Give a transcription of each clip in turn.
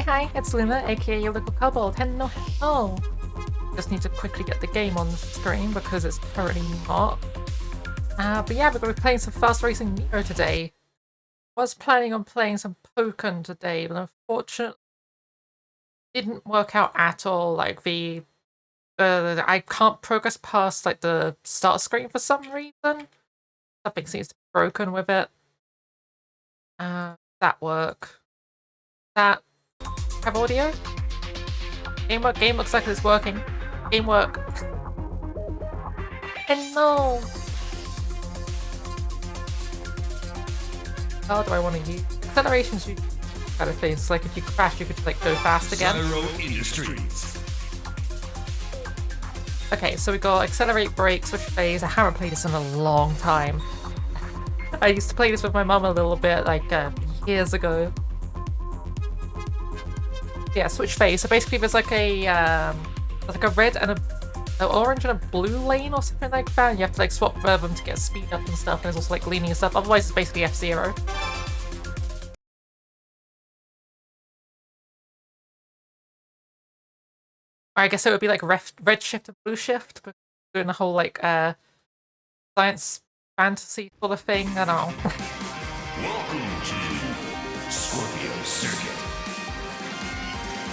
Hi, it's Luna, aka your little kobold. Hello. Just need to quickly get the game on the screen because it's currently not. But yeah, we're going to be playing some Fast Racing Neo today. Was planning on playing some Pokken today, but unfortunately didn't work out at all. Like I can't progress past like the start screen for some reason. Something seems to be broken with it. That work. That have audio? Game work. Game looks like it's working. Game work. And no. How do I want to use accelerations? You kind of things. Like if you crash, you could like go fast again. Gyro Industries. Okay, so we got accelerate, brake, switch phase. I haven't played this in a long time. I used to play this with my mum a little bit, like years ago. Yeah, switch phase. So basically, there's like a red and an orange and a blue lane or something like that. And you have to like swap them to get speed up and stuff. And there's also like leaning and stuff. Otherwise, it's basically F-Zero. Or I guess it would be like red shift and blue shift, but doing the whole like science fantasy sort of thing. I don't know. Welcome to Scorpio Circuit.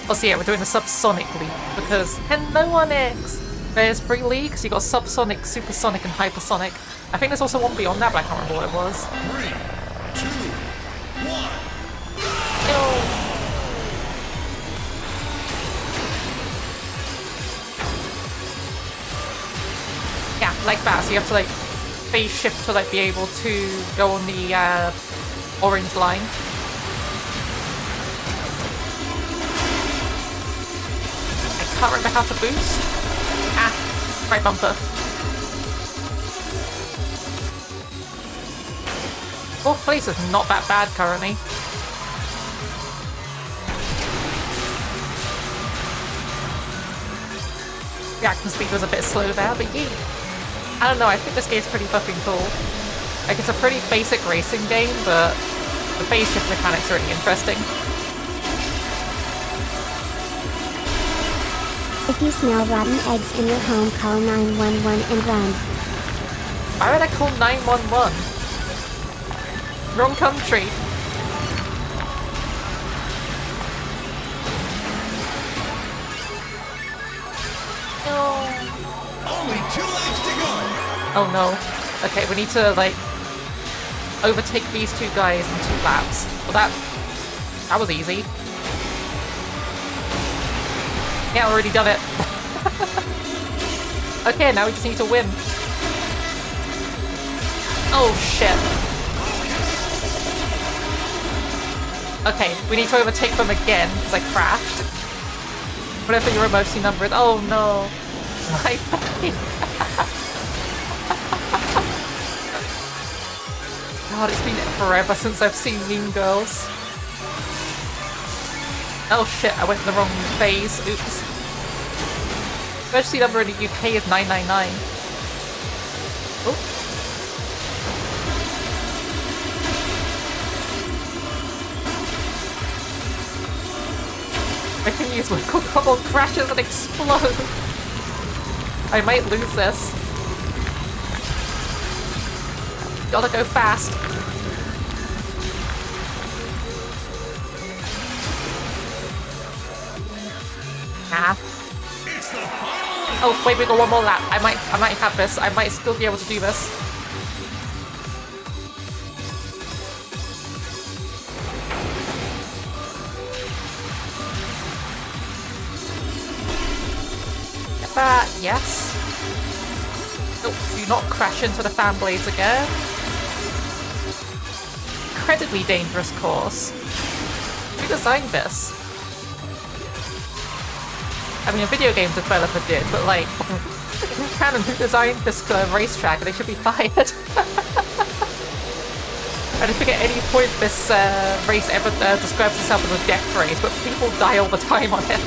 Also, yeah, we're doing the subsonic league because hello Onyx! There's 3 leagues. You got subsonic, supersonic, and hypersonic. I think there's also one beyond that, but I can't remember what it was. 3, 2, 1. Yeah, like that. So you have to like phase shift to like be able to go on the orange line. I can't remember how to boost. Ah, right bumper. Fourth place is not that bad currently. Reaction speed was a bit slow there, but yeah. I don't know, I think this game's pretty fucking cool. Like, it's a pretty basic racing game, but the phase shift mechanics are really interesting. If you smell rotten eggs in your home, call 911 and run. Why would I call 911? Wrong country. No. Only 2 laps to go. Oh no. Okay, we need to, like, overtake these 2 guys in 2 laps. Well, that was easy. Yeah, already done it. Okay, now we just need to win. Oh, shit. Okay, we need to overtake them again, because I crashed. Whatever your emoji number is. Oh, no. My face. God, it's been forever since I've seen Mean Girls. Oh shit, I went in the wrong phase. Oops. Emergency number in the UK is 999. Oh. I can use my couple crashes and explode. I might lose this. Gotta go fast. Ah. Oh wait, we got one more lap. I might have this. I might still be able to do this. Get that, yes. Oh, do not crash into the fan blades again. Incredibly dangerous course. Who designed this? I mean, a video game developer did, but like, in canon, who designed this racetrack? They should be fired. I don't think at any point this race ever describes itself as a death race, but people die all the time on it.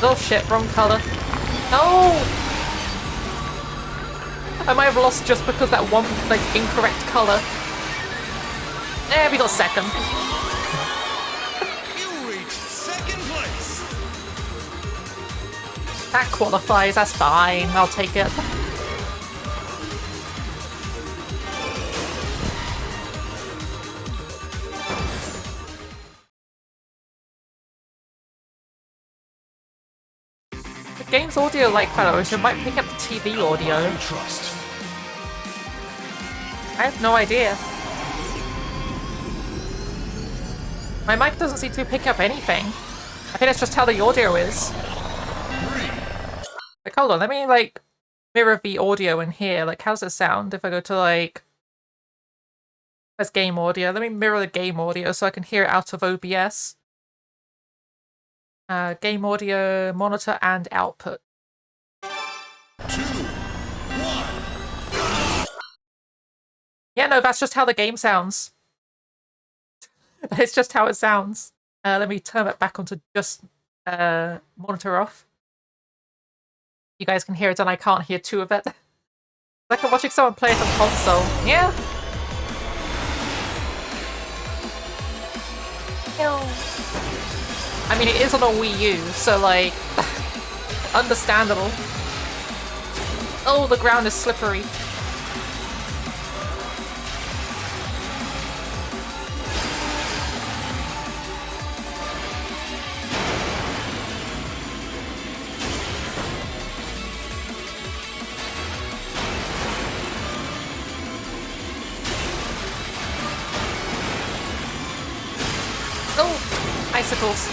Oh shit, wrong colour. No! I might have lost just because that one, like, incorrect colour. We got second. You reached second place. That qualifies, that's fine. I'll take it. The game's audio like that, so it might pick up the TV audio. Trust. I have no idea. My mic doesn't seem to pick up anything. I think it's just how the audio is. Like, hold on, let me, like, mirror the audio in here. Like, how's it sound if I go to, like... There's game audio. Let me mirror the game audio so I can hear it out of OBS. Game audio, monitor, and output. 2, 1. Yeah, no, that's just how the game sounds. It's just how it sounds. Let me turn it back onto just monitor off. You guys can hear it and I can't hear two of it. Like I'm watching someone play it on console. Yeah. I mean, it is on a Wii U, so like, understandable. Oh, the ground is slippery. Oh, icicles.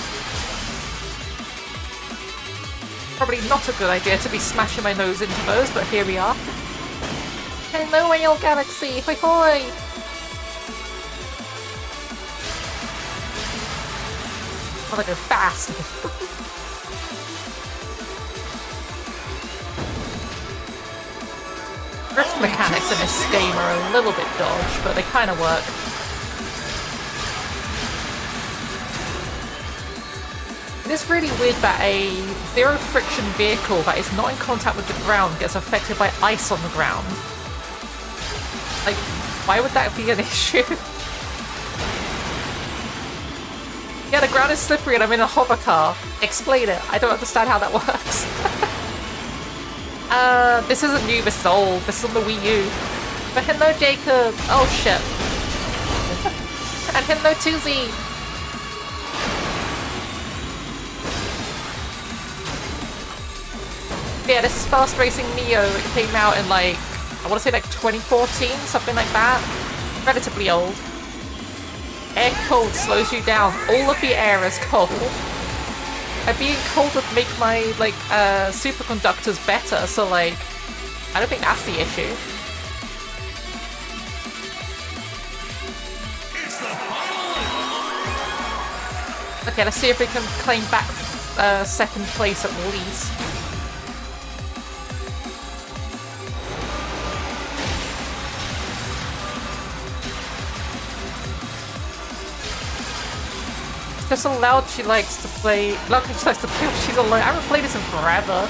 Probably not a good idea to be smashing my nose into those, but here we are. Hello, Whale Galaxy! Hoi hoi! I wanna go fast! Drift mechanics in this game are a little bit dodge, but they kinda work. It is really weird that a zero friction vehicle that is not in contact with the ground gets affected by ice on the ground. Like, why would that be an issue? Yeah, the ground is slippery and I'm in a hover car. Explain it. I don't understand how that works. This isn't new, this is old. This is on the Wii U. But hello, Jacob! Oh, shit. And hello, Tuzi! Yeah, this is Fast Racing Neo. It came out in like, I want to say like 2014, something like that. Relatively old. Air cold slows you down. All of the air is cold. And being cold would make my like superconductors better, so like, I don't think that's the issue. It's the final lap. Okay, let's see if we can claim back second place at least. Just how loud she likes to play. Loud she likes to play when she's alone. I haven't played this in forever.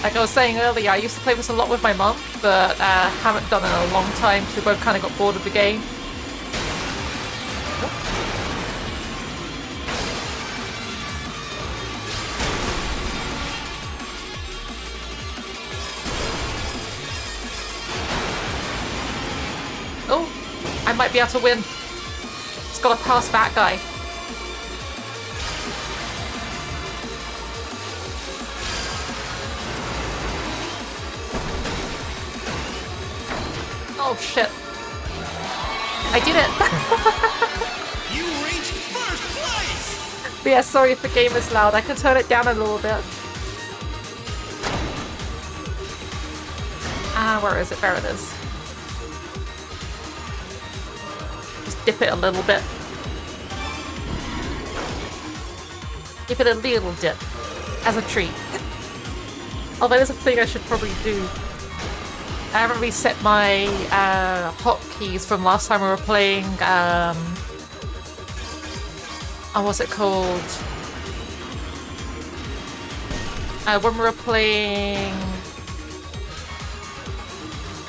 Like I was saying earlier, I used to play this a lot with my mum, but haven't done it in a long time. So we both kind of got bored of the game. Oh, I might be able to win. Just gotta pass that guy. Oh shit. I did it! You reached first place! But yeah, sorry if the game is loud. I can turn it down a little bit. Where is it? There it is. Just dip it a little bit. Give it a little dip. As a treat. Although there's a thing I should probably do. I haven't reset my hotkeys from last time we were playing, what's it called? when we were playing...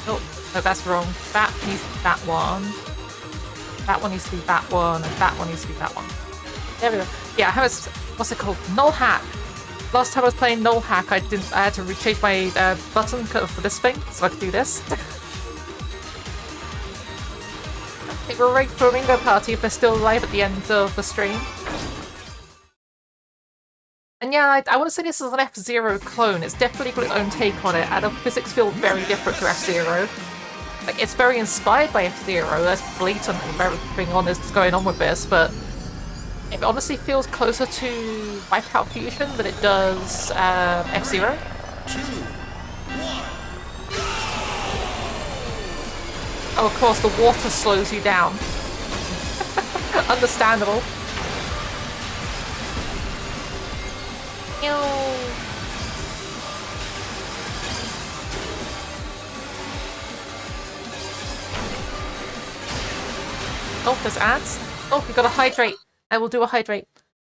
Oh, no, that's wrong. That needs to be that one. That one needs to be that one, and that one needs to be that one. There we go. Yeah, I have what's it called? Null hack. Last time I was playing null hack, I had to change my button for this thing, so I could do this. I think we're ready for a Ringo party if they're still alive at the end of the stream. And yeah, I want to say this is an F-Zero clone. It's definitely got its own take on it, and the physics feel very different to F-Zero. Like, it's very inspired by F-Zero. That's blatant with everything that's going on with this, but it honestly feels closer to Wipeout Fusion than it does F-Zero. 2, 1. Oh, of course, the water slows you down. Understandable. Oh, there's ads. Oh, we got a hydrate. I will do a hydrate.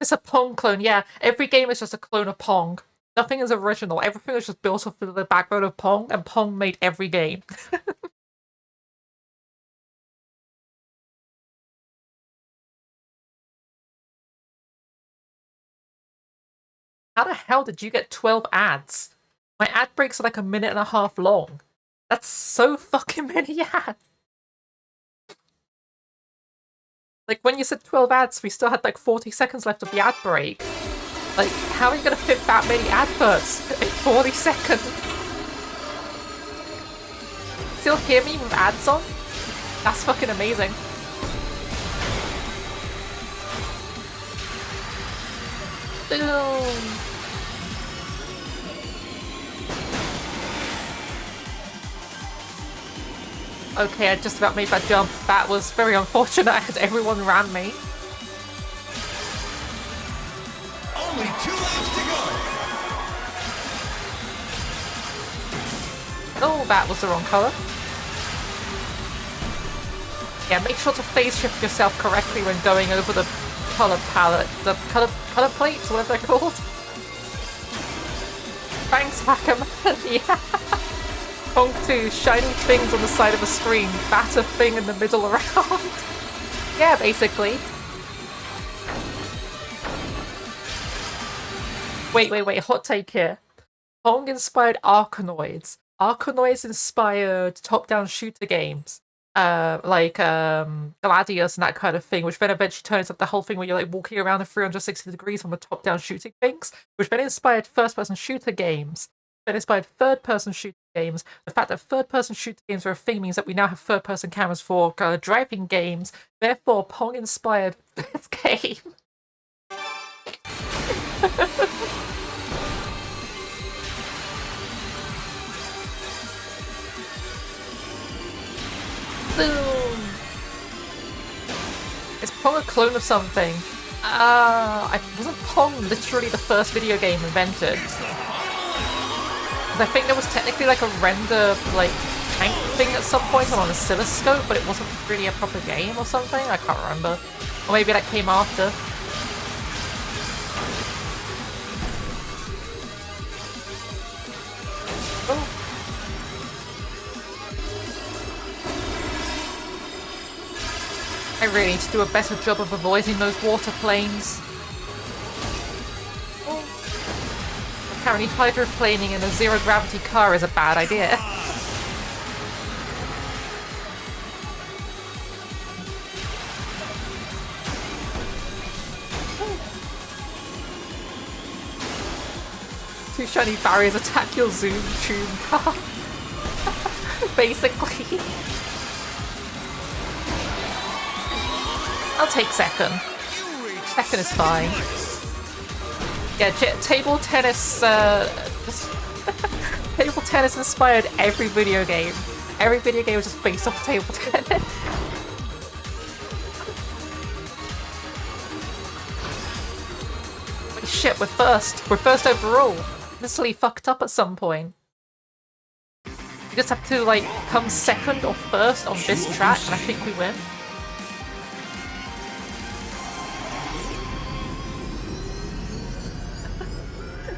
It's a Pong clone, yeah. Every game is just a clone of Pong. Nothing is original. Everything is just built off of the backbone of Pong, and Pong made every game. How the hell did you get 12 ads? My ad breaks are like 1.5 minutes long. That's so fucking many ads. Like, when you said 12 ads, we still had like 40 seconds left of the ad break. Like, how are you gonna fit that many adverts in 40 seconds? Still hear me with ads on? That's fucking amazing. Boom. Okay, I just about made that jump. That was very unfortunate as everyone ran me. Only 2 laps to go. Oh, that was the wrong colour. Yeah, make sure to phase shift yourself correctly when going over the colour palette. The colour plates, whatever they're called. Thanks, Hackman. Yeah. Pong 2, shiny things on the side of a screen, batter thing in the middle around. Yeah, basically. Wait, hot take here. Pong inspired Arkanoids. Arkanoids inspired top-down shooter games. Like Gladius and that kind of thing, which then eventually turns up the whole thing where you're like walking around in 360 degrees from the top-down shooting things, which then inspired first-person shooter games. Then inspired third-person shooter games. The fact that third-person shooter games are a thing means that we now have third-person cameras for driving games. Therefore, Pong inspired this game. Boom! Is Pong a clone of something? Wasn't Pong literally the first video game invented? I think there was technically like a render like tank thing at some point on an oscilloscope, but it wasn't really a proper game or something. I can't remember. Or maybe that came after. Oh. I really need to do a better job of avoiding those water planes. Apparently hydroplaning in a zero-gravity car is a bad idea. Two shiny barriers attack your Zoom tune car. Basically. I'll take second. Second is fine. Yeah, table tennis, table tennis inspired every video game. Every video game was just based off table tennis. Holy shit, we're first. We're first overall. Literally fucked up at some point. You just have to, like, come second or first on this track, and I think we win.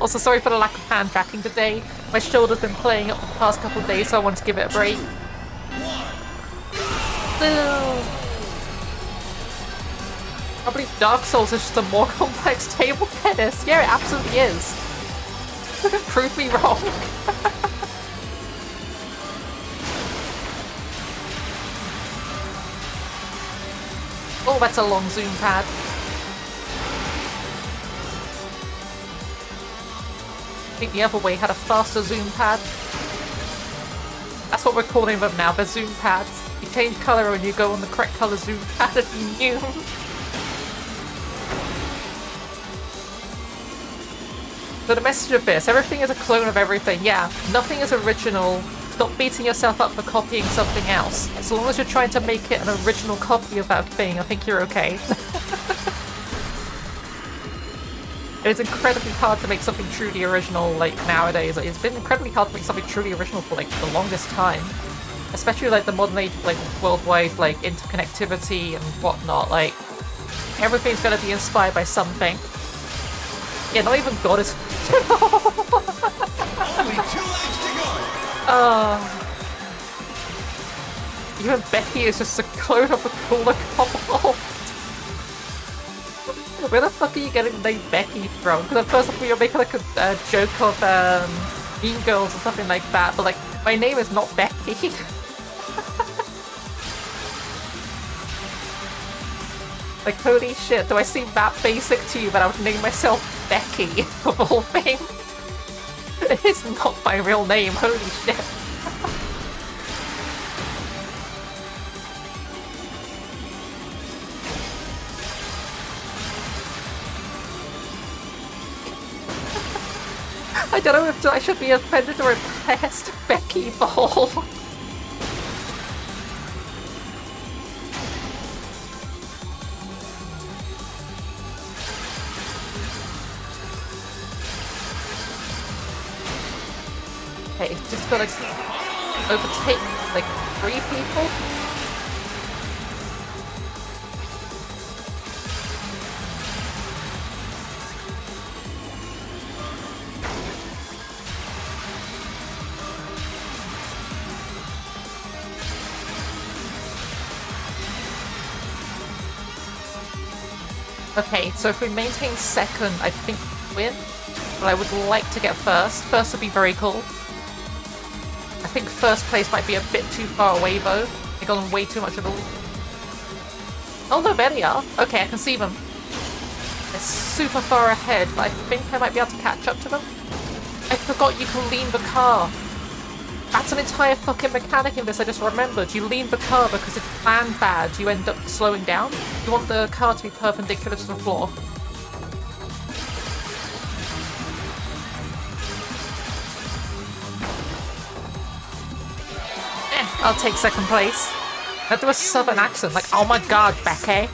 Also, sorry for the lack of hand tracking today. My shoulder's been playing up for the past couple of days, so I wanted to give it a break. I believe Dark Souls is just a more complex table tennis. Yeah, it absolutely is. Prove me wrong. Oh, that's a long zoom pad. I think the other way had a faster zoom pad. That's what we're calling them now, they're zoom pads. You change colour when you go on the correct colour zoom pad and you NYOOM. So the message of this, everything is a clone of everything. Yeah, nothing is original. Stop beating yourself up for copying something else. As long as you're trying to make it an original copy of that thing, I think you're okay. It's incredibly hard to make something truly original, like, nowadays. It's been incredibly hard to make something truly original for, like, the longest time. Especially, like, the modern age of, like, worldwide, like, interconnectivity and whatnot. Like, everything's gonna be inspired by something. Yeah, not even God is... Only 2 laps to go. Even Becky is just a clone of a cooler couple. Where the fuck are you getting the name Becky from? Because at first I thought you were making like a joke of Mean Girls or something like that, but like, my name is not Becky. Like, holy shit, do I seem that basic to you that I would name myself Becky, of all things? It is not my real name, holy shit. I don't know if I should be offended or impressed, Becky Ball. Okay, just feel like overtake like 3 people. Okay, so if we maintain second, I think we win. But I would like to get first. First would be very cool. I think first place might be a bit too far away though. They've gone way too much of a lead. Oh no, there they are. Okay, I can see them. They're super far ahead, but I think I might be able to catch up to them. I forgot you can lean the car. That's an entire fucking mechanic in this, I just remembered. You lean the car because if you plan bad, you end up slowing down. You want the car to be perpendicular to the floor. I'll take second place. I do a southern accent, like, oh my god, Becky.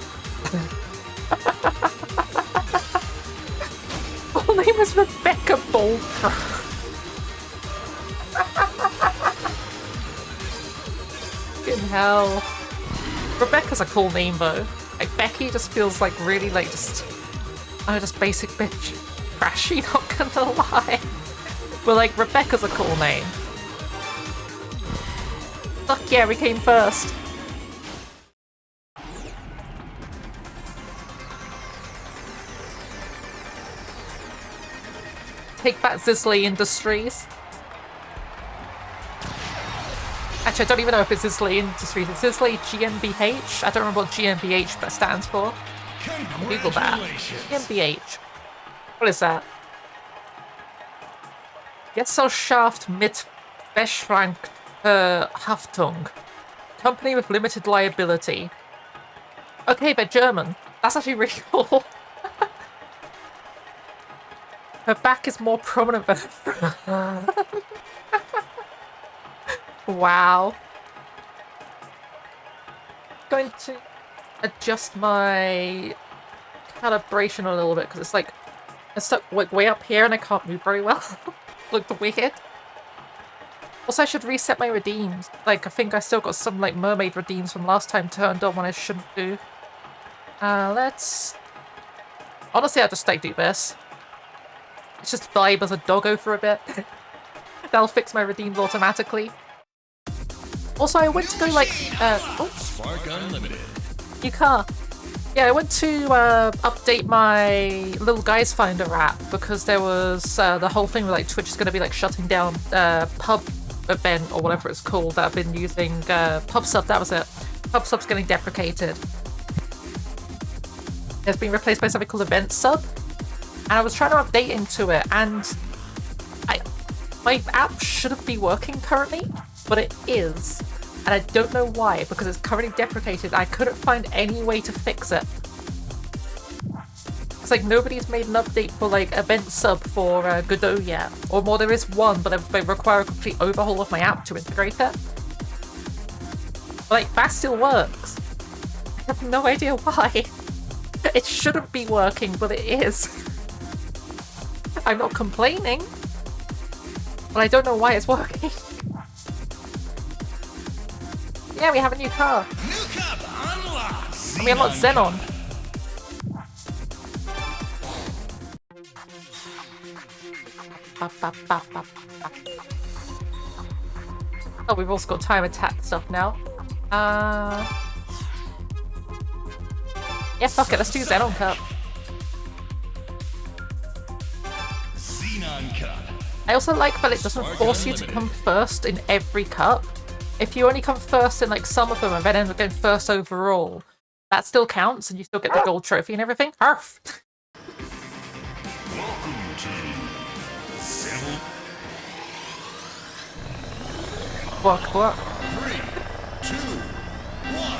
Her name is Rebecca Boltro. Fucking hell. Rebecca's a cool name though. Like, Becky just feels like really like just basic bitch. Trashy, not gonna lie. But like, Rebecca's a cool name. Fuck yeah, we came first. Take back Zisley Industries. Actually, I don't even know if it's Zisley Industries. It's Zisley GmbH. I don't remember what GmbH stands for. Google that. GmbH. What is that? Gesellschaft mit beschränkter Haftung. Company with limited liability. Okay, they're German. That's actually really cool. Her back is more prominent than her front. Wow. Going to adjust my calibration a little bit because it's like it's stuck like way up here and I can't move very well. Looked weird. Also, I should reset my redeems. Like, I think I still got some like mermaid redeems from last time turned on when I shouldn't do. Let's honestly, I'll just like do this. just vibe as a doggo for a bit. That'll fix my redeems automatically. Also, I went to go like, Spark Unlimited. New car. Yeah, I went to update my Little Guys Finder app because there was the whole thing with like Twitch is going to be like shutting down pub event or whatever it's called that I've been using. Pub sub, that was it. Pub sub's getting deprecated. It's been replaced by something called event sub. And I was trying to update into it, and my app shouldn't be working currently, but it is. And I don't know why, because it's currently deprecated. I couldn't find any way to fix it. It's like nobody's made an update for like event sub for Godot yet. Or more, there is one, but they require a complete overhaul of my app to integrate it. Like, that still works. I have no idea why. It shouldn't be working, but it is. I'm not complaining, but I don't know why it's working. Yeah, we have a new car. New cup unlocked. And we unlocked Xenon. Oh, we've also got time attack stuff now. Yeah, fuck it, let's do Xenon Cup. Xenon Cup. I also like that it doesn't force you to come first in every cup. If you only come first in like some of them and then end up getting first overall, that still counts and you still get the gold trophy and everything. Arf! Welcome to Civil Work. 3, 2, 1.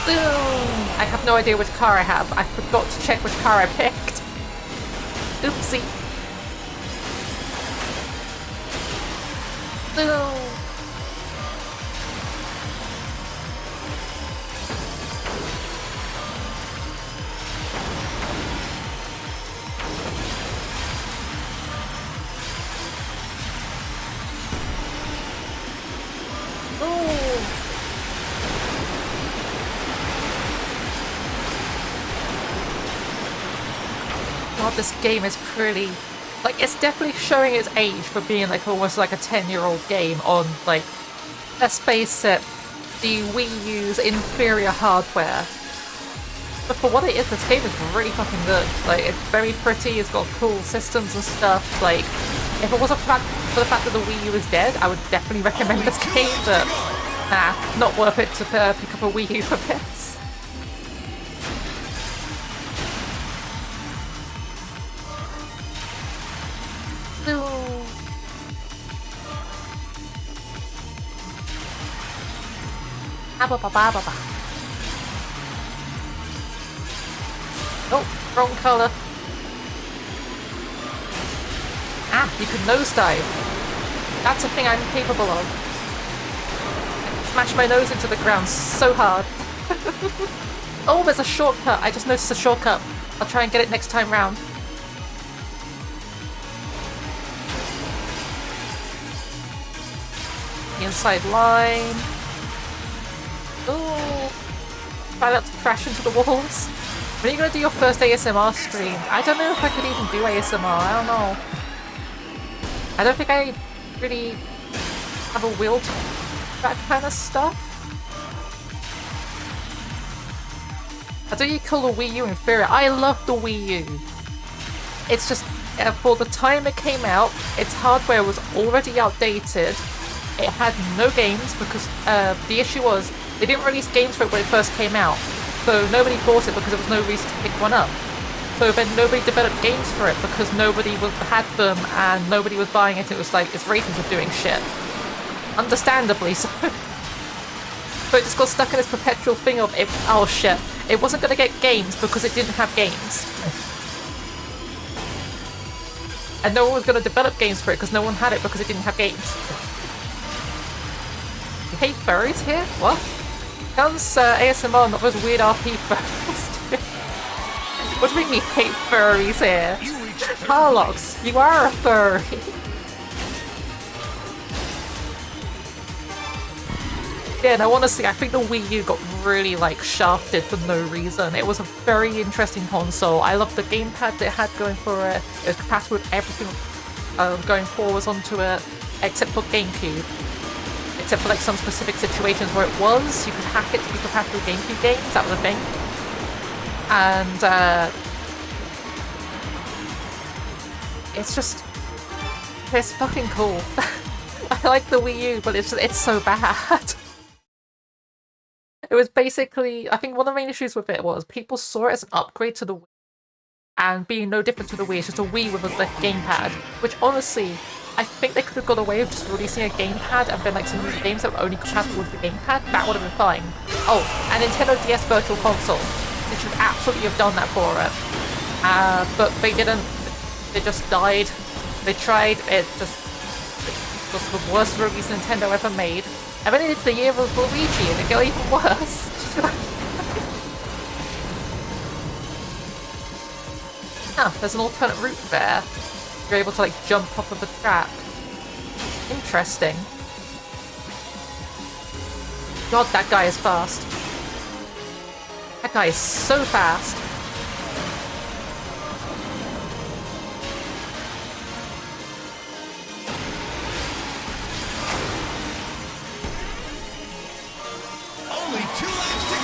Boom! I have no idea which car I have. I forgot to check which car I picked. Oopsie. Boom! God, this game is pretty... Like, it's definitely showing its age for being, like, almost like a 10-year-old game on, like... Let's face it, the Wii U's inferior hardware. But for what it is, this game is really fucking good. Like, it's very pretty, it's got cool systems and stuff. Like, if it wasn't for the fact that the Wii U is dead, I would definitely recommend this game, but... Nah, not worth it to pick up a Wii U for this. Oh, wrong colour. Ah, you can nosedive. That's a thing I'm capable of. Smash my nose into the ground so hard. Oh, there's a shortcut. I just noticed a shortcut. I'll try and get it next time round. The inside line. Oh, try not to crash into the walls. When are you going to do your first ASMR stream? I don't know if I could even do ASMR. I don't know. I don't think I really have a will to that kind of stuff. I don't you call the Wii U inferior. I love the Wii U. It's just, for the time it came out, its hardware was already outdated. It had no games because the issue was they didn't release games for it when it first came out. So nobody bought it because there was no reason to pick one up. So then nobody developed games for it because nobody had them and nobody was buying it. It was like, its ratings were doing shit. Understandably so. So it just got stuck in this perpetual thing of, oh shit, it wasn't going to get games because it didn't have games. And no one was going to develop games for it because no one had it because it didn't have games. You hate furries here? What? Sounds ASMR, not those weird RP furries. What do you mean we hate furries here? Carlox, you are a furry. Yeah, no, honestly, I think the Wii U got really, like, shafted for no reason. It was a very interesting console. I loved the gamepad that it had going for it. It was compatible with everything going forwards onto it, except for GameCube. Except for, like, some specific situations where it was. You could hack it to be compatible with GameCube games. That was a thing. And, it's just... It's fucking cool. I like the Wii U, but it's so bad. It was basically, I think one of the main issues with it was people saw it as an upgrade to the Wii, and being no different to the Wii, it's just a Wii with a gamepad, which honestly, I think they could have got away with just releasing a gamepad and been like some new games that were only compatible with the gamepad. That would have been fine. Oh, and Nintendo DS Virtual Console. They should absolutely have done that for it. But they didn't. They just died. They tried, it was the worst release Nintendo ever made. And then it's the year of Luigi and it got even worse. Ah, there's an alternate route there. You're able to like jump off of the track. Interesting. God, that guy is fast. That guy is so fast. Only 2 laps to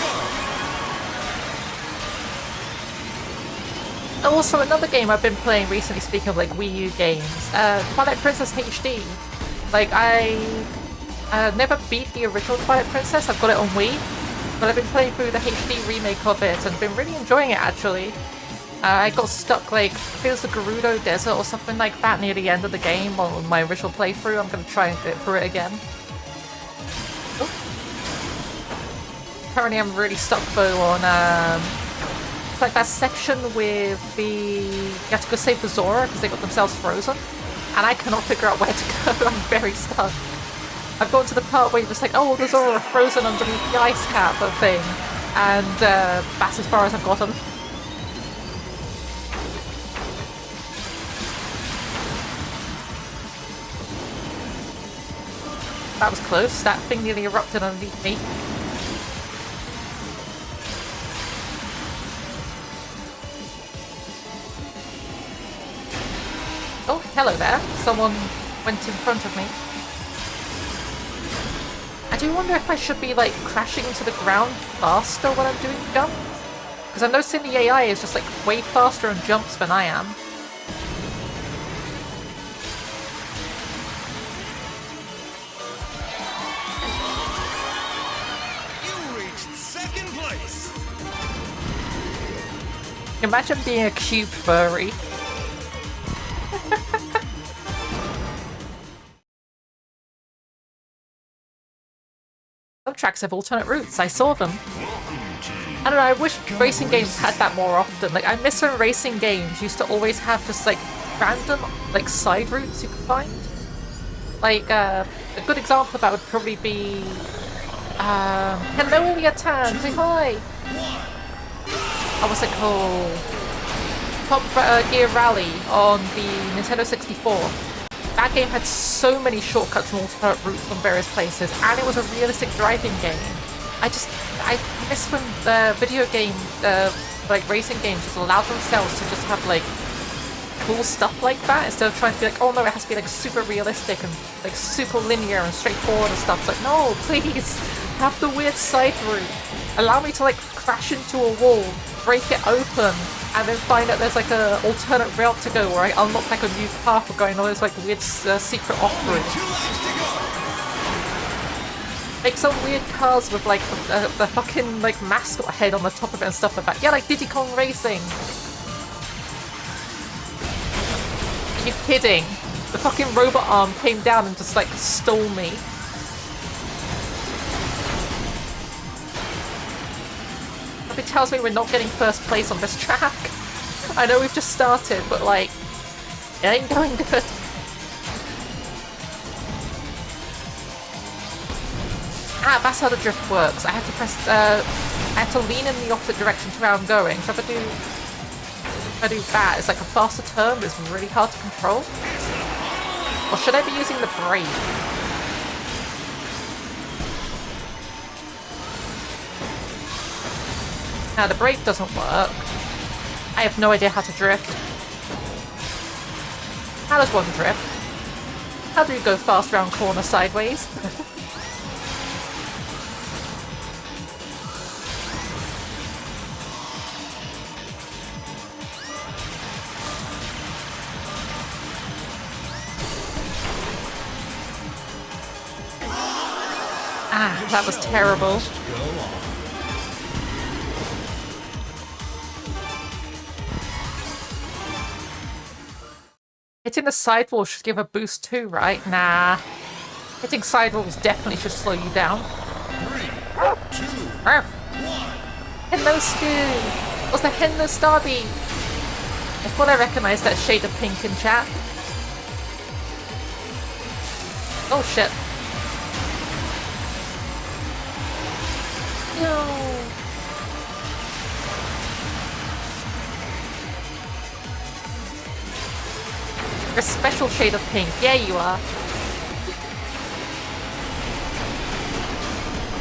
go. Also, another game I've been playing recently, speaking of like Wii U games, Twilight Princess HD. Like, I never beat the original Twilight Princess, I've got it on Wii, but I've been playing through the HD remake of it and been really enjoying it actually. I got stuck like, I think it was the Gerudo Desert or something like that near the end of the game on my original playthrough. I'm going to try and get through it again. Currently I'm really stuck though on it's like that section with the you have to go save the Zora because they got themselves frozen and I cannot figure out where to go. I'm very stuck. I've got to the part where you're just like, oh, the Zora are frozen underneath the ice cap thing, and that's as far as I've gotten. That was close. That thing nearly erupted underneath me. Oh, hello there. Someone went in front of me. I do wonder if I should be, like, crashing into the ground faster when I'm doing jumps. Because I'm noticing the AI is just, like, way faster on jumps than I am. You reached 2nd place. Imagine being a cube furry. Some tracks have alternate routes, I saw them. I don't know, I wish racing games had that more often. Like, I miss when racing games used to always have just, like, random, like, side routes you could find. Like, a good example of that would probably be... hello, Iliatan! Say hi! Oh, what's it called? Top Gear Rally on the Nintendo 64. That game had so many shortcuts and alternate routes from various places, and it was a realistic driving game. I miss when the video game, like racing games, just allowed themselves to just have like cool stuff like that instead of trying to be like, oh no, it has to be like super realistic and like super linear and straightforward and stuff. It's like, no, please have the weird side route. Allow me to like crash into a wall, break it open, and then find out there's like a alternate route to go where I unlock like a new path for going all those like weird secret off-routes. Make some weird cars with like the fucking like mascot head on the top of it and stuff like that. Yeah, like Diddy Kong Racing. Are you kidding? The fucking robot arm came down and just like stole me. It tells me we're not getting first place on this track. I know we've just started, but like, it ain't going good. Ah, that's how the drift works. I have to press, I have to lean in the opposite direction to where I'm going. So if I do that, it's like a faster turn, but it's really hard to control. Or should I be using the brake? Now the brake doesn't work. I have no idea how to drift. How does one drift? How do you go fast round corner sideways? Ah, that was terrible. Hitting the sidewall should give a boost too, right? Nah. Hitting sidewalls definitely should slow you down. 3, 2, Arf. 1. Hello, Stu! What's the Hello Starby? I thought I recognised that shade of pink in chat. Oh shit. No. You're a special shade of pink. Yeah, you are.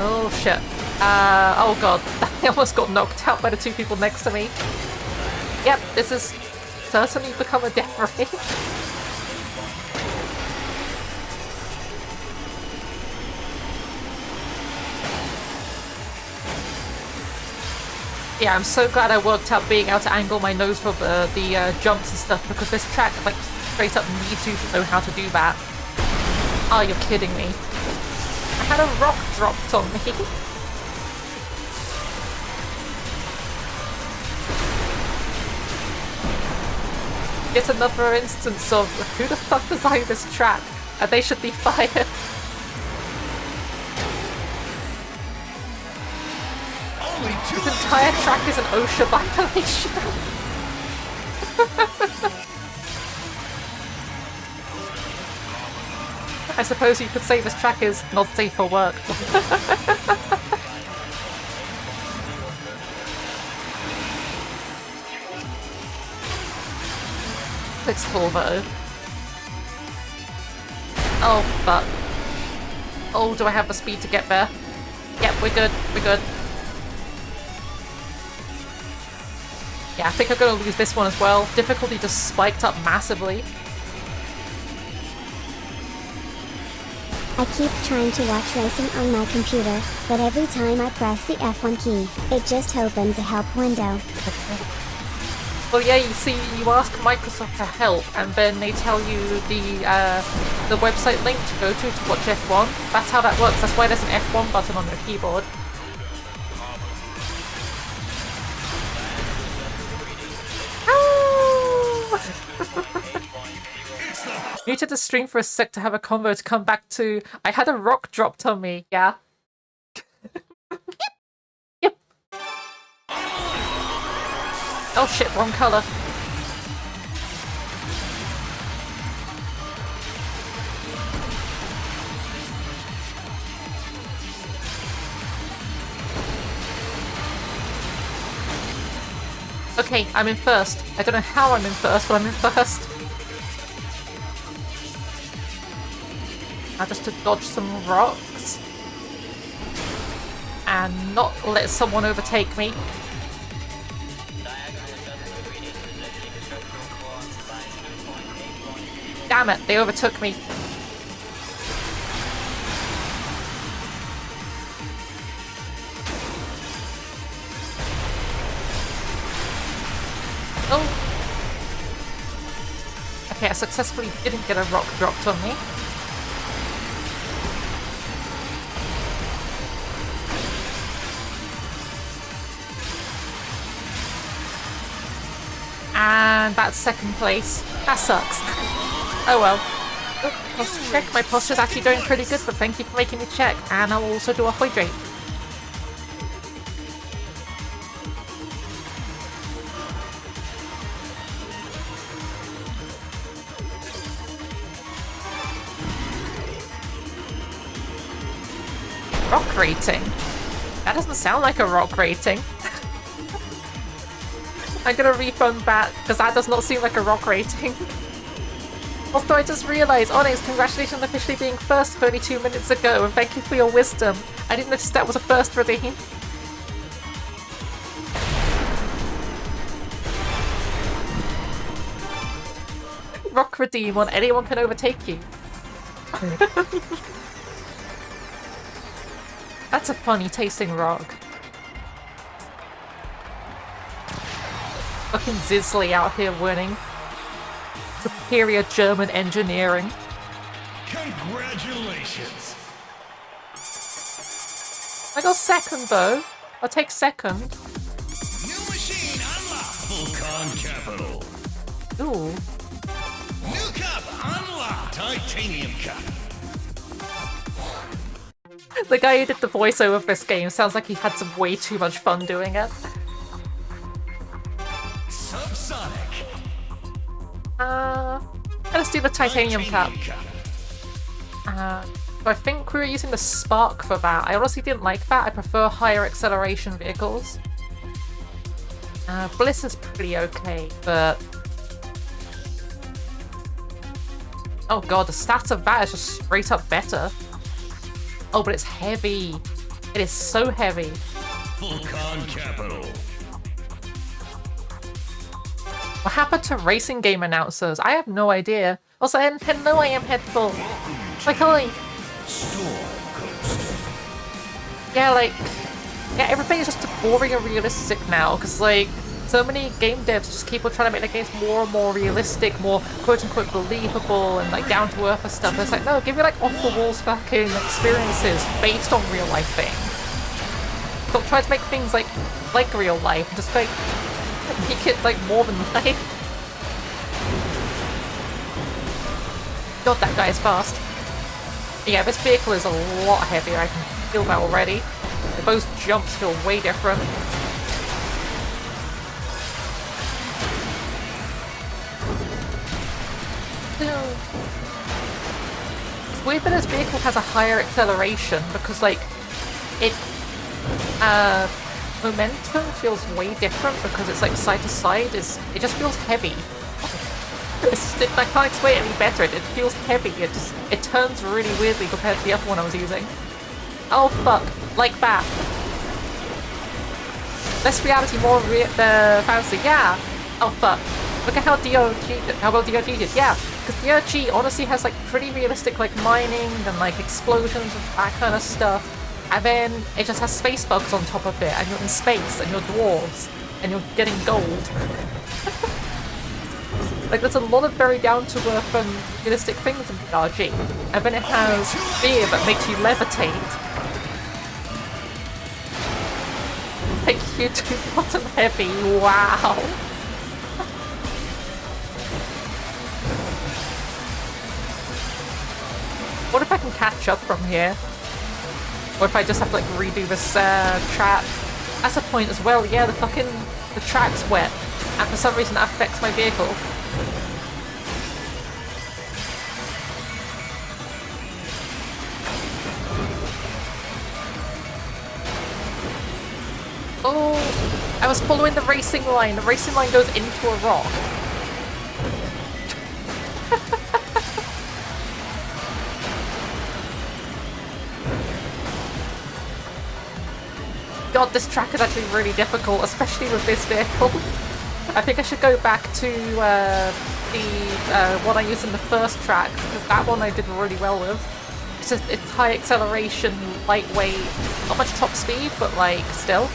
Oh shit. Oh god. I almost got knocked out by the two people next to me. Yep, this has certainly become a death ray. Yeah, I'm so glad I worked out being able to angle my nose for the jumps and stuff, because this track, like, straight up needs you to know how to do that. Oh, you're kidding me. I had a rock dropped on me. It's another instance of who the fuck designed this track, and they should be fired. This entire track is an OSHA violation. I suppose you could say this track is not safe for work. Looks cool though. Oh fuck. Oh, do I have the speed to get there? Yep, we're good, we're good. Yeah, I think I'm gonna lose this one as well. Difficulty just spiked up massively. I keep trying to watch racing on my computer, but every time I press the F1 key, it just opens a help window. Well, yeah, you see, you ask Microsoft for help, and then they tell you the website link to go to watch F1. That's how that works. That's why there's an F1 button on your keyboard. Muted the stream for a sec to have a convo to come back to. I had a rock dropped on me. Yeah. Yep. Oh shit, wrong color. Okay, I'm in first. I don't know how I'm in first, but I'm in first. Now just to dodge some rocks. And not let someone overtake me. Damn it, they overtook me. Oh! Okay, I successfully didn't get a rock dropped on me. And that's second place. That sucks. Oh well. Oh, posture check. My posture's actually going pretty good, but thank you for making me check. And I'll also do a hydrate. Rock rating? That doesn't sound like a rock rating. I'm gonna refund that, because that does not seem like a rock rating. Also, I just realised, Onyx, congratulations on officially being first only 2 minutes ago, and thank you for your wisdom. I didn't notice that was a first redeem. rock redeem on anyone can overtake you. That's a funny tasting rock. Fucking Zisley out here winning. Superior German engineering. Congratulations! I got second though. I'll take second. New machine unlocked! Vulcan Capital. Ooh. New cup unlocked! Titanium cup. The guy who did the voiceover for this game sounds like he had some way too much fun doing it. Subsonic. Let's do the Titanium Cup. So I think we were using the Spark for that. I honestly didn't like that. I prefer higher acceleration vehicles. Bliss is pretty okay, but... Oh god, the stats of that is just straight up better. Oh, but it's heavy. It is so heavy. Vulcan Capital. What happened to racing game announcers? I have no idea. Also, hello, I am Headful. Like, holy. Storm Coast. Yeah, like, yeah, everything is just boring and realistic now, because, like, so many game devs just keep on trying to make their games more and more realistic, more quote-unquote believable, and, like, down-to-earth and stuff. And it's like, no, give me, like, off-the-walls fucking experiences based on real-life things. Stop trying to make things, like real life, and just, like, make it, like, more than life. God, that guy is fast. Yeah, this vehicle is a lot heavier, I can feel that already. Those jumps feel way different. It's weird that this vehicle has a higher acceleration because, like, it, momentum feels way different because it's, like, side to side. It just feels heavy. I can't explain it any better. It feels heavy. It turns really weirdly compared to the other one I was using. Oh fuck! Like that. Less reality, more fantasy. Yeah. Oh fuck! Look at how well DRG did. Yeah, because DRG honestly has like pretty realistic like mining and like explosions and that kind of stuff. And then it just has space bugs on top of it, and you're in space, and you're dwarves, and you're getting gold. Like, there's a lot of very down-to-earth and realistic things in DRG. And then it has fear that makes you levitate. Like, you to bottom heavy, wow. What if I can catch up from here? Or if I just have to, like, redo this track? That's a point as well, yeah, the track's wet. And for some reason that affects my vehicle. Oh, I was following the racing line. The racing line goes into a rock. God, this track is actually really difficult, especially with this vehicle. I think I should go back to the one I used in the first track, because that one I did really well with. It's high acceleration, lightweight, not much top speed, but like, still.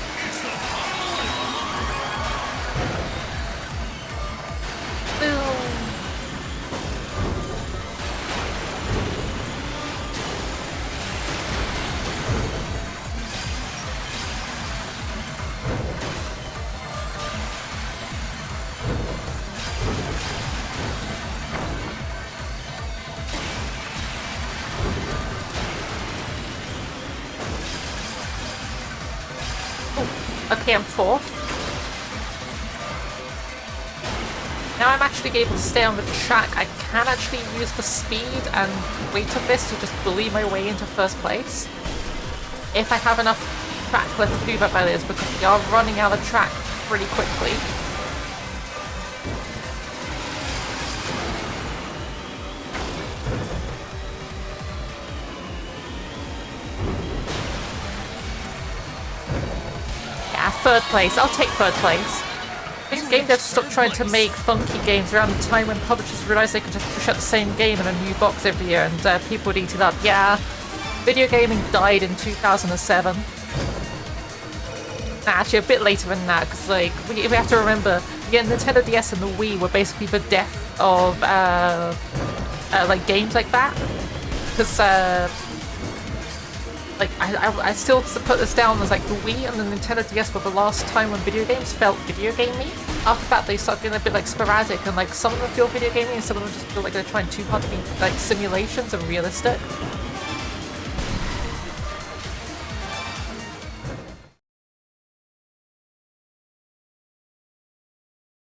Okay, I'm fourth. Now I'm actually able to stay on the track. I can actually use the speed and weight of this to just bully my way into first place. If I have enough track left to do that, by this, because we are running out of track pretty quickly. Third place. I'll take third place. think game devs stopped trying to make funky games around the time when publishers realized they could just push out the same game in a new box every year, and people would eat it up. Yeah, video gaming died in 2007. Actually, a bit later than that, because like we have to remember, yeah, Nintendo DS and the Wii were basically the death of like games like that. Because like I still put this down as like the Wii and the Nintendo DS were the last time when video games felt video gamey. After that, they started getting a bit like sporadic, and like some of them feel video gamey, and some of them just feel like they're trying too hard to be like simulations and realistic.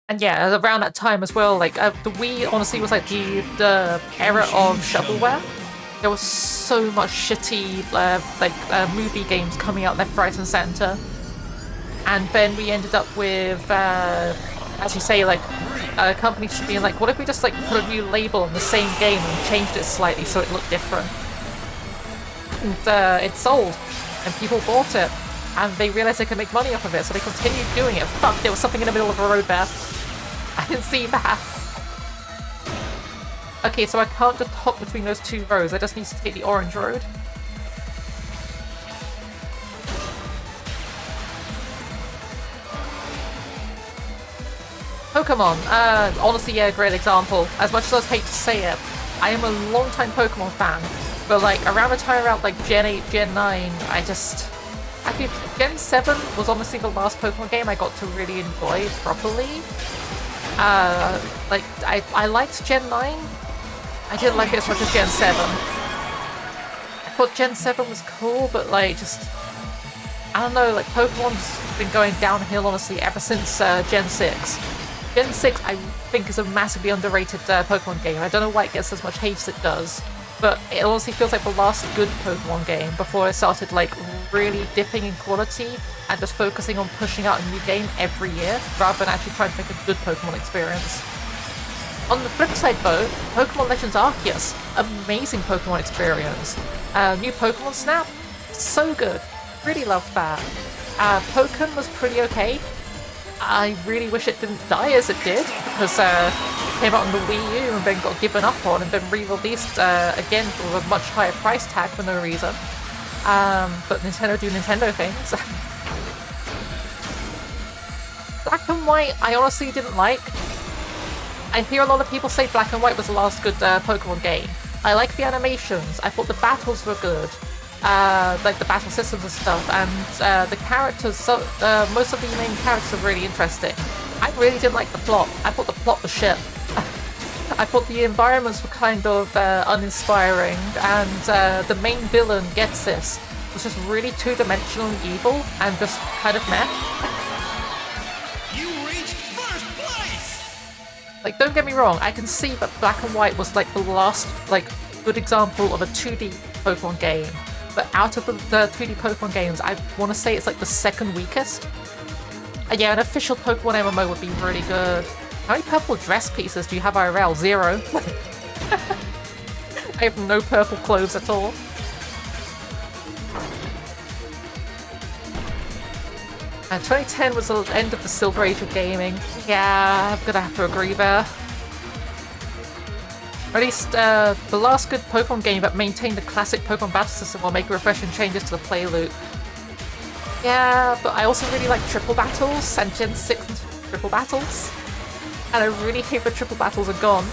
And yeah, around that time as well, like the Wii honestly was like the era of shovelware. There was so much shitty movie games coming out left, right, and center. And then we ended up with, as you say, like companies just being like, what if we just like put a new label on the same game and changed it slightly so it looked different? And it sold, and people bought it. And they realized they could make money off of it, so they continued doing it. Fuck, there was something in the middle of a road there. I didn't see that. Okay, so I can't just hop between those two roads. I just need to take the orange road. Pokemon. Honestly, yeah, great example. As much as I hate to say it, I am a long-time Pokemon fan. But like, around the time around like Gen 8, Gen 9, actually, Gen 7 was honestly the last Pokemon game I got to really enjoy properly. Like, I liked Gen 9. I didn't like it as much as Gen 7. I thought Gen 7 was cool, but like, just... I don't know, like, Pokemon's been going downhill, honestly, ever since Gen 6. Gen 6, I think, is a massively underrated Pokemon game. I don't know why it gets as much hate as it does. But it honestly feels like the last good Pokemon game before it started like really dipping in quality and just focusing on pushing out a new game every year rather than actually trying to make a good Pokemon experience. On the flip side though, Pokemon Legends Arceus, amazing Pokemon experience. New Pokemon Snap, so good. Really loved that. Pokken was pretty okay. I really wish it didn't die as it did, because it came out on the Wii U and then got given up on and then re-released again for a much higher price tag for no reason. But Nintendo do Nintendo things. Black and White, I honestly didn't like. I hear a lot of people say Black and White was the last good Pokemon game. I like the animations, I thought the battles were good. Like the battle systems and stuff, and the characters, most of the main characters are really interesting. I really didn't like the plot. I thought the plot was shit. I thought the environments were kind of uninspiring, and the main villain, Getsis, was just really two-dimensional and evil, and just kind of meh. You reached first place! Like, don't get me wrong, I can see that Black and White was like the last, like, good example of a 2D Pokemon game. But out of the 3D Pokemon games, I want to say it's like the second weakest. And yeah, an official Pokemon MMO would be really good. How many purple dress pieces do you have IRL? 0. I have no purple clothes at all. And 2010 was the end of the Silver Age of gaming. Yeah, I'm gonna have to agree there. Or at least the last good Pokemon game that maintained the classic Pokemon battle system while making refreshing changes to the play loop. Yeah, but I also really like triple battles and Gen 6 triple battles. And I really hate that triple battles are gone.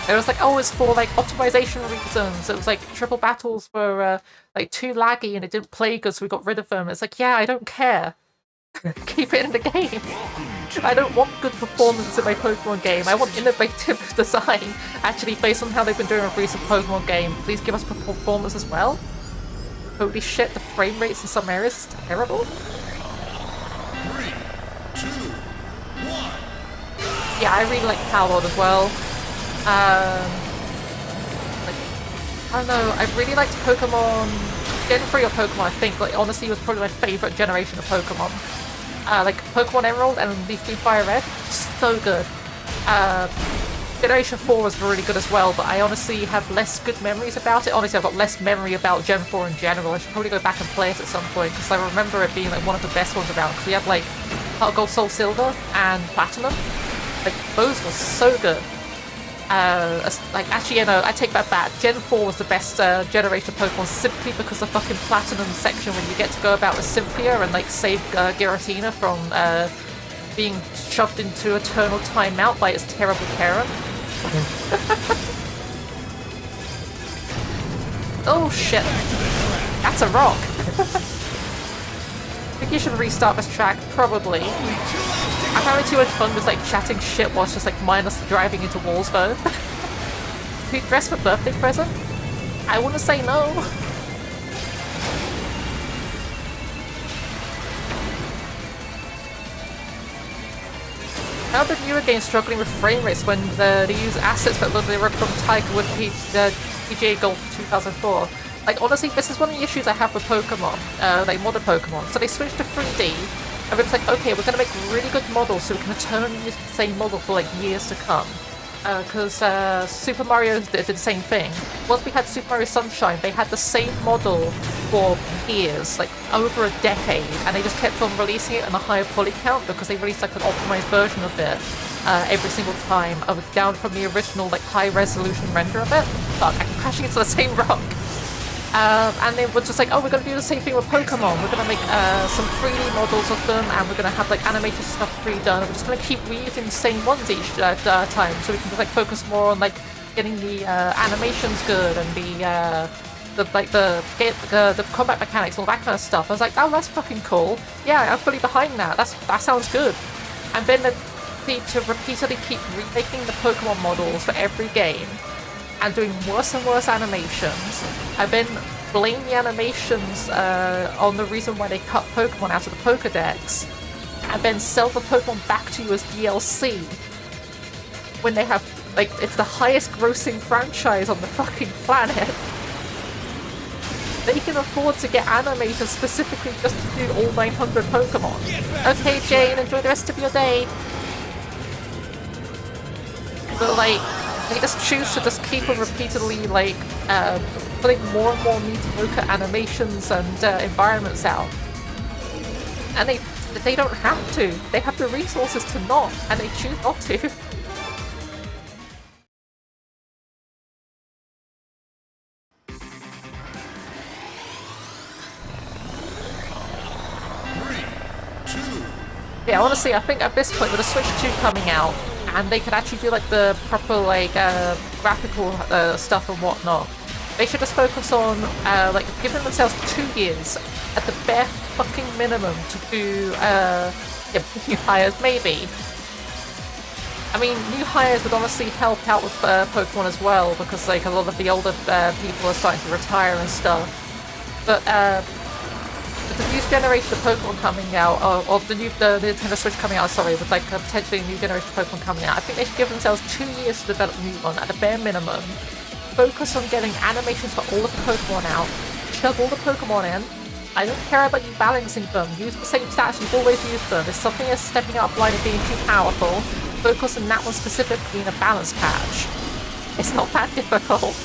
It was like, oh, it's for like optimization reasons. It was like triple battles were like too laggy and it didn't play good, so we got rid of them. It's like, yeah, I don't care. Keep it in the game. I don't want good performance in my Pokemon game. I want innovative design, actually based on how they've been doing with recent Pokemon game. Please give us performance as well. Holy shit, the frame rates in some areas is terrible. 3, 2, 1. Yeah, I really like Palworld as well. I don't know, I really liked Pokemon. Gen 3 of Pokemon, I think, like, honestly, was probably my favourite generation of Pokemon. Like, Pokemon Emerald and Leaf Green Fire Red, so good. Generation 4 was really good as well, but I honestly have less good memories about it. Honestly, I've got less memory about Gen 4 in general. I should probably go back and play it at some point, because I remember it being, like, one of the best ones around, because we had, like, Heart Gold, Soul Silver, and Platinum. Like, those were so good. Actually, I take that back. Gen 4 was the best generation Pokemon simply because the fucking Platinum section when you get to go about with Cynthia and, like, save Giratina from being shoved into eternal timeout by its terrible parent. Oh shit. That's a rock. I think you should restart this track, probably. I'm having too much fun just like chatting shit whilst just like mindlessly driving into walls though. Can we dress for birthday present? I wouldn't say no. How are the newer games struggling with frame rates when they use assets that look like from Tiger with the PGA Golf 2004? Like, honestly, this is one of the issues I have with Pokemon, like modern Pokemon. So they switched to 3D, and it's like, okay, we're gonna make really good models so we can eternally use the same model for like years to come. Because Super Mario did the same thing. Once we had Super Mario Sunshine, they had the same model for years, like over a decade, and they just kept on releasing it in a higher poly count because they released like an optimized version of it every single time, down from the original like high resolution render of it. Fuck, I'm crashing into the same rock. And then we're just like, oh, we're going to do the same thing with Pokemon. We're going to make some 3D models of them, and we're going to have like animated stuff redone. We're just going to keep reusing the same ones each time, so we can just like focus more on like getting the animations good and the combat mechanics, all that kind of stuff. I was like, oh, that's fucking cool. Yeah, I'm fully behind that. That sounds good. And then to repeatedly keep remaking the Pokemon models for every game, and doing worse and worse animations, and then blame the animations on the reason why they cut Pokemon out of the Pokedex, and then sell the Pokemon back to you as DLC, when they have, like, it's the highest grossing franchise on the fucking planet. They can afford to get animators specifically just to do all 900 Pokemon. Okay, Jane, enjoy the rest of your day. But, like, they just choose to just keep on repeatedly, like, putting more and more mediocre animations and environments out. And they don't have to. They have the resources to not, and they choose not to. 3, 2. Yeah, honestly, I think at this point, with the Switch 2 coming out, and they could actually do like the proper like graphical stuff and whatnot, they should just focus on like giving themselves 2 years at the bare fucking minimum to do new hires, maybe. I mean, new hires would honestly help out with Pokemon as well, because like a lot of the older people are starting to retire and stuff. But with the new generation of Pokemon coming out, or the Nintendo Switch coming out, sorry, with like potentially a new generation of Pokemon coming out, I think they should give themselves 2 years to develop a new one at the bare minimum. Focus on getting animations for all of the Pokemon out. Shove all the Pokemon in. I don't care about you balancing them. Use the same stats you've always used them. If something is stepping out of line and being too powerful, focus on that one specifically in a balance patch. It's not that difficult.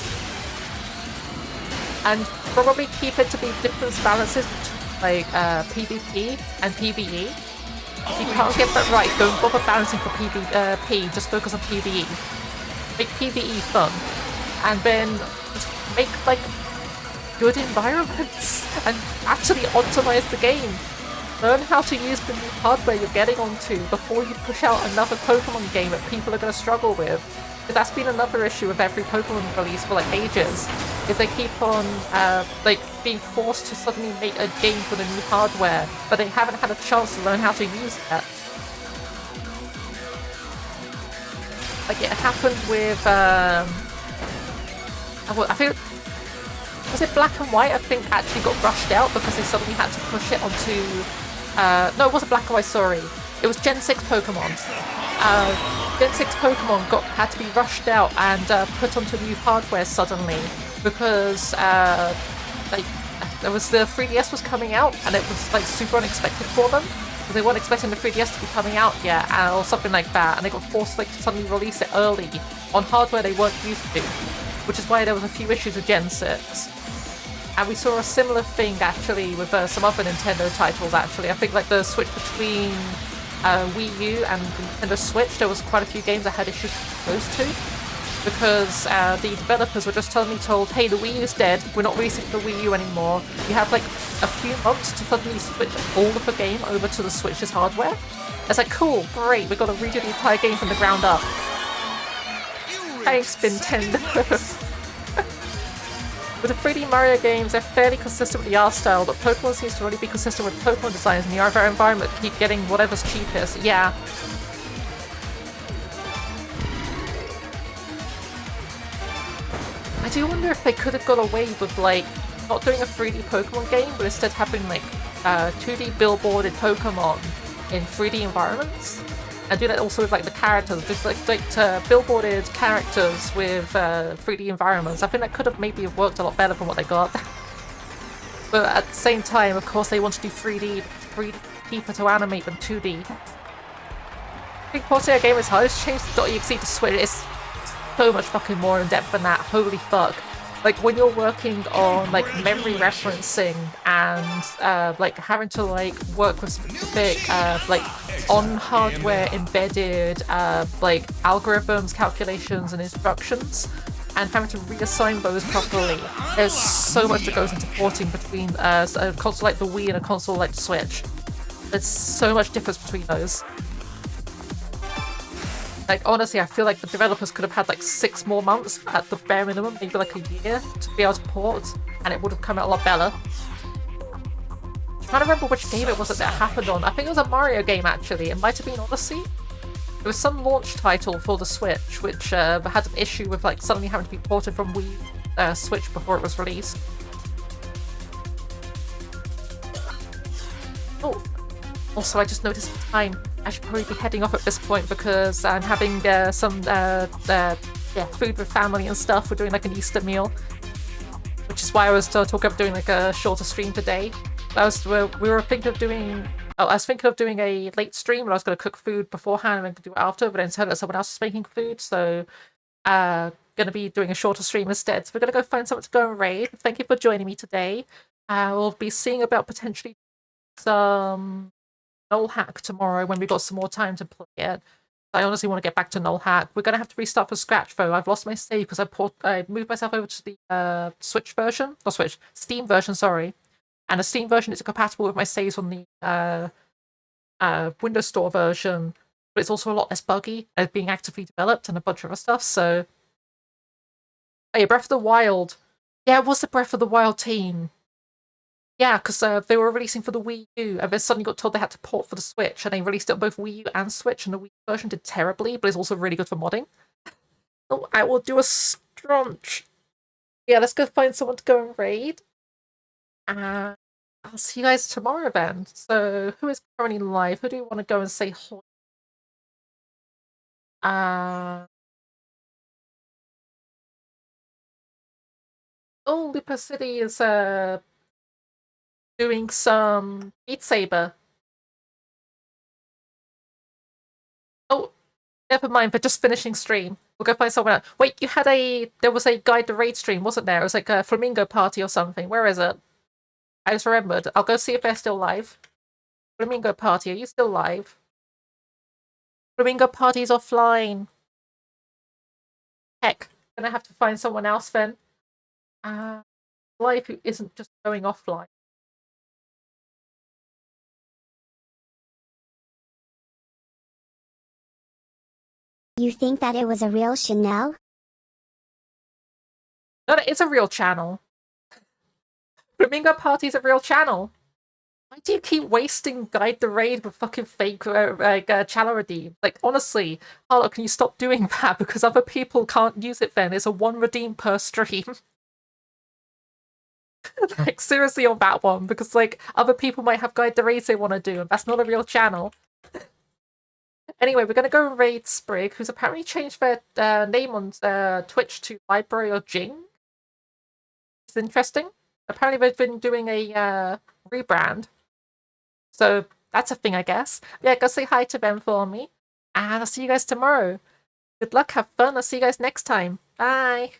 And probably keep it to be different balances between like PvP and PvE. If you can't get that right, don't bother balancing for PvP, just focus on PvE. Make PvE fun. And then just make like good environments and actually optimize the game. Learn how to use the new hardware you're getting onto before you push out another Pokemon game that people are going to struggle with. But that's been another issue with every Pokemon release for like ages, is they keep on like being forced to suddenly make a game for the new hardware, but they haven't had a chance to learn how to use it. Like it happened with I think, was it Black and White? I think actually got rushed out because they suddenly had to push it onto no, it wasn't Black and White, sorry. It was Gen 6 Pokemon. Gen 6 Pokemon had to be rushed out and put onto new hardware suddenly because like there was the 3DS was coming out and it was like super unexpected for them because they weren't expecting the 3DS to be coming out yet or something like that, and they got forced like to suddenly release it early on hardware they weren't used to, which is why there was a few issues with Gen 6. And we saw a similar thing actually with some other Nintendo titles actually. I think like the switch between Wii U and Nintendo Switch, there was quite a few games I had issues with those two. Because the developers were just told, hey, the Wii U's dead, we're not releasing the Wii U anymore. You have like a few months to suddenly switch all of the game over to the Switch's hardware. It's like, cool, great, we've got to redo the entire game from the ground up. Thanks, Nintendo. With the 3D Mario games, they're fairly consistent with the art style, but Pokemon seems to really be consistent with Pokemon designs, and the other environment keep getting whatever's cheapest. Yeah. I do wonder if they could have got away with, like, not doing a 3D Pokemon game, but instead having, like, 2D billboarded Pokemon in 3D environments. And do that also with, like, the characters, just, like billboarded characters with 3D environments. I think that could have maybe worked a lot better than what they got. But at the same time, of course, they want to do 3D cheaper to animate than 2D. I think porting a game is hard. It's changed .exe to Switch. It's so much fucking more in depth than that. Holy fuck. Like, when you're working on, like, memory referencing and, like, having to, like, work with specific, like, on-hardware embedded, like, algorithms, calculations, and instructions, and having to reassign those properly, there's so much that goes into porting between a console like the Wii and a console like the Switch. There's so much difference between those. Like, honestly, I feel like the developers could have had, like, 6 more months at the bare minimum, maybe, like, a year to be able to port, and it would have come out a lot better. I'm trying to remember which game it was that happened on. I think it was a Mario game, actually. It might have been Odyssey. It was some launch title for the Switch, which had an issue with, like, suddenly having to be ported from Wii Switch before it was released. Oh, also, I just noticed the time. I should probably be heading off at this point because I'm having some food with family and stuff. We're doing like an Easter meal, which is why I was talking about doing like a shorter stream today. We were thinking of doing. Oh, I was thinking of doing a late stream, but I was going to cook food beforehand and then do it after. But then said that someone else is making food, so going to be doing a shorter stream instead. So we're going to go find someone to go and raid. Thank you for joining me today. We'll be seeing about potentially some Null Hack tomorrow when we've got some more time to play it. I honestly want to get back to Null Hack. We're going to have to restart from scratch though. I've lost my save because I moved myself over to the Switch version. Not Switch, Steam version, sorry. And the Steam version is compatible with my saves on the Windows Store version, but it's also a lot less buggy and it's being actively developed and a bunch of other stuff, so... Hey, Breath of the Wild. Yeah, it was the Breath of the Wild team. Yeah, because they were releasing for the Wii U, and then suddenly got told they had to port for the Switch, and they released it on both Wii U and Switch, and the Wii version did terribly, but it's also really good for modding. Oh, I will do a straunch. Yeah, let's go find someone to go and raid. And I'll see you guys tomorrow then. So, who is currently live? Who do you want to go and say hi? Oh, Lupa City is doing some Beat Saber. Oh, never mind, they're just finishing stream. We'll go find someone else. Wait, there was a Guide the Raid stream, wasn't there? It was like a Flamingo Party or something. Where is it? I just remembered. I'll go see if they're still live. Flamingo Party, are you still live? Flamingo Party's offline. Heck, gonna have to find someone else then. Live who isn't just going offline. You think that it was a real Chanel? No, it's a real channel. Flamingo Party's a real channel. Why do you keep wasting Guide the Raid with fucking fake channel redeem? Like, honestly, Harlow, can you stop doing that? Because other people can't use it then. It's a 1 redeem per stream. Like, seriously on that one. Because, like, other people might have Guide the Raids they want to do, and that's not a real channel. Anyway, we're going to go and raid Sprig, who's apparently changed their name on Twitch to Library of Jing. It's interesting. Apparently they've been doing a rebrand. So that's a thing, I guess. Yeah, go say hi to them for me. And I'll see you guys tomorrow. Good luck, have fun. I'll see you guys next time. Bye!